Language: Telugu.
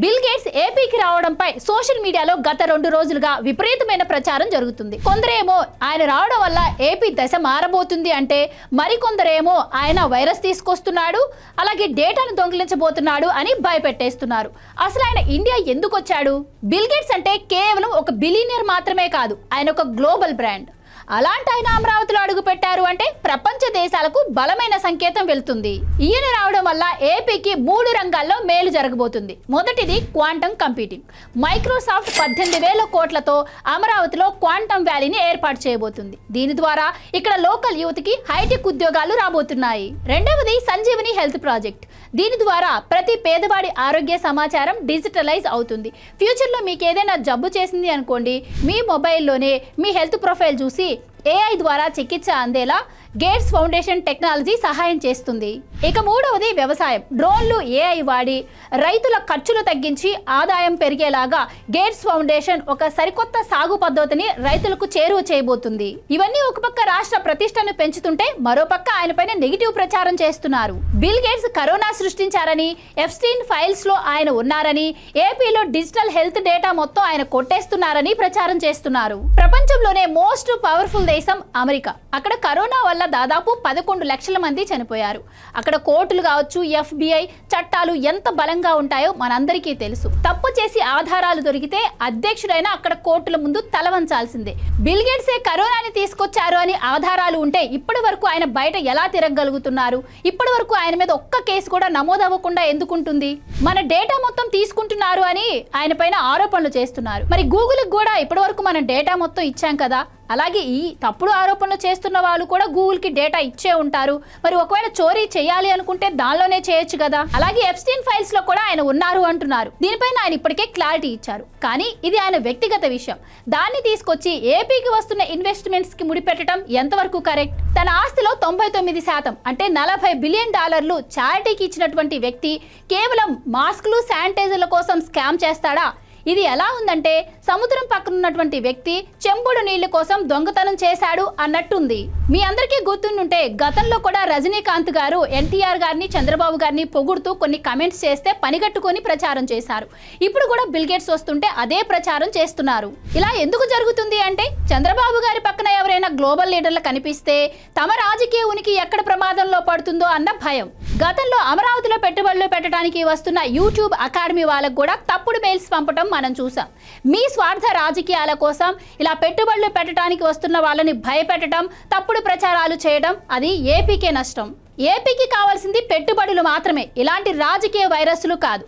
బిల్ గేట్స్ ఏపీకి రావడంపై సోషల్ మీడియాలో గత 2 రోజులుగా విపరీతమైన ప్రచారం జరుగుతుంది. కొందరేమో ఆయన రావడం వల్ల ఏపీ దశ మారబోతుంది అంటే, మరికొందరేమో ఆయన వైరస్ తీసుకొస్తున్నాడు, అలాగే డేటాను దొంగిలించబోతున్నాడు అని భయపెట్టేస్తున్నారు. అసలు ఆయన ఇండియా ఎందుకు వచ్చాడు? బిల్ గేట్స్ అంటే కేవలం ఒక బిలియనీర్ మాత్రమే కాదు, ఆయన ఒక గ్లోబల్ బ్రాండ్. అలాంటి ఆయన అమరావతిలో అడుగు పెట్టారు అంటే ప్రపంచ దేశాలకు బలమైన సంకేతం వెళ్తుంది. ఈయన రావడం వల్ల ఏపీకి 3 రంగాల్లో మేలు జరగబోతుంది. మొదటిది క్వాంటమ్ కంప్యూటింగ్. మైక్రోసాఫ్ట్ 18,000 కోట్లతో అమరావతిలో క్వాంటమ్ వ్యాలీని ఏర్పాటు చేయబోతుంది. దీని ద్వారా ఇక్కడ లోకల్ యూత్ కి హైటెక్ ఉద్యోగాలు రాబోతున్నాయి. రెండవది సంజీవని హెల్త్ ప్రాజెక్ట్. దీని ద్వారా ప్రతి పేదవాడి ఆరోగ్య సమాచారం డిజిటలైజ్ అవుతుంది. ఫ్యూచర్లో మీకు ఏదైనా జబ్బు చేసింది అనుకోండి, మీ మొబైల్లోనే మీ హెల్త్ ప్రొఫైల్ చూసి ఏఐ ద్వారా చికిత్స అందేలా గేట్స్ ఫౌండేషన్ టెక్నాలజీ సహాయం చేస్తుంది. ఇక మూడవది వ్యవసాయం. డ్రోన్లు, ఏఐ వాడి రైతుల ఖర్చులు తగ్గించి ఆదాయం పెరిగేలాగా గేట్స్ ఫౌండేషన్ ఒక సరికొత్త సాగు పద్ధతిని రైతులకు చేరువ చేయబోతుంది. ఇవన్నీ ఒక పక్క రాష్ట్ర ప్రతిష్టను పెంచుతుంటే, మరోపక్క ఆయనపైన నెగిటివ్ ప్రచారం చేస్తున్నారు. బిల్ గేట్స్ కరోనా సృష్టించారని, ఎప్స్టీన్ ఫైల్స్ లో ఆయన ఉన్నారని, ఏపీలో డిజిటల్ హెల్త్ డేటా మొత్తం ఆయన కొట్టేస్తున్నారని ప్రచారం చేస్తున్నారు. ప్రపంచంలోనే మోస్ట్ పవర్ఫుల్ దేశం అమెరికా. అక్కడ కరోనా వల్ల దాదాపు 11 లక్షల మంది చనిపోయారు. అక్కడ కోర్టులు కావచ్చు, FBI చట్టాలు ఎంత బలంగా ఉంటాయో మనందరికీ తెలుసు. తప్పు చేసి ఆధారాలు దొరికితే అధ్యక్షుడైన అక్కడ కోర్టుల ముందు తలవంచాల్సిందే. బిల్ గేట్సే కరోనాని తీసుకొచ్చారు అని ఆధారాలు ఉంటే ఇప్పటి వరకు ఆయన బయట ఎలా తిరగగలుగుతున్నారు? ఇప్పటి వరకు ఆయన మీద ఒక్క కేసు కూడా నమోదవ్వకుండా ఎందుకుంటుంది? మన డేటా మొత్తం తీసుకుంటున్నారు అని ఆయన పైన ఆరోపణలు చేస్తున్నారు. మరి గూగుల్ కూడా ఇప్పటి వరకు మన డేటా మొత్తం ఇచ్చాం కదా. అలాగే ఈ తప్పుడు ఆరోపణలు చేస్తున్న వాళ్ళు కూడా గూగుల్కి డేటా ఇచ్చే ఉంటారు. మరి ఒకవేళ చోరీ చేయాలి అనుకుంటే దానిలోనే చేయొచ్చు కదా. అలాగే ఎప్స్టీన్ ఫైల్స్ లో కూడా ఆయన ఉన్నారు అంటున్నారు. దీనిపైన ఆయన ఇప్పటికే క్లారిటీ ఇచ్చారు. కానీ ఇది ఆయన వ్యక్తిగత విషయం. దాన్ని తీసుకొచ్చి ఏపీకి వస్తున్న ఇన్వెస్ట్మెంట్స్ కి ముడిపెట్టడం ఎంతవరకు కరెక్ట్? తన ఆస్తిలో 99% అంటే $40 బిలియన్ చారిటీకి ఇచ్చినటువంటి వ్యక్తి కేవలం మాస్కులు, శానిటైజర్ల కోసం స్కామ్ చేస్తాడా? ఇది ఎలా ఉందంటే, సముద్రం పక్కన ఉన్నటువంటి వ్యక్తి చెంబుడు నీళ్ల కోసం దొంగతనం చేశాడు అన్నట్టుంది. మీ అందరికీ గుర్తుంటే గతంలో కూడా రజనీకాంత్ గారు ఎన్టీఆర్ గారిని, చంద్రబాబు గారిని పొగుడుతూ కొన్ని కమెంట్స్ చేస్తే పనిగట్టుకొని ప్రచారం చేశారు. ఇప్పుడు కూడా బిల్ గేట్స్ వస్తుంటే అదే ప్రచారం చేస్తున్నారు. ఇలా ఎందుకు జరుగుతుంది అంటే, చంద్రబాబు గారి పక్కన ఎవరైనా గ్లోబల్ లీడర్లు కనిపిస్తే తమ రాజకీయ ఉనికి ఎక్కడ ప్రమాదంలో పడుతుందో అన్న భయం. గతంలో అమరావతిలో పెట్టుబడులు పెట్టడానికి వస్తున్న యూట్యూబ్ అకాడమీ వాళ్ళకు కూడా తప్పుడు మెయిల్స్ పంపడం మనం చూసాం. మీ స్వార్థ రాజకీయాల కోసం ఇలా పెట్టుబడులు పెట్టడానికి వస్తున్న వాళ్ళని భయపెట్టడం, తప్పుడు ప్రచారాలు చేయడం, అది ఏపీకే నష్టం. ఏపీకి కావాల్సింది పెట్టుబడులు మాత్రమే, ఇలాంటి రాజకీయ వైరస్లు కాదు.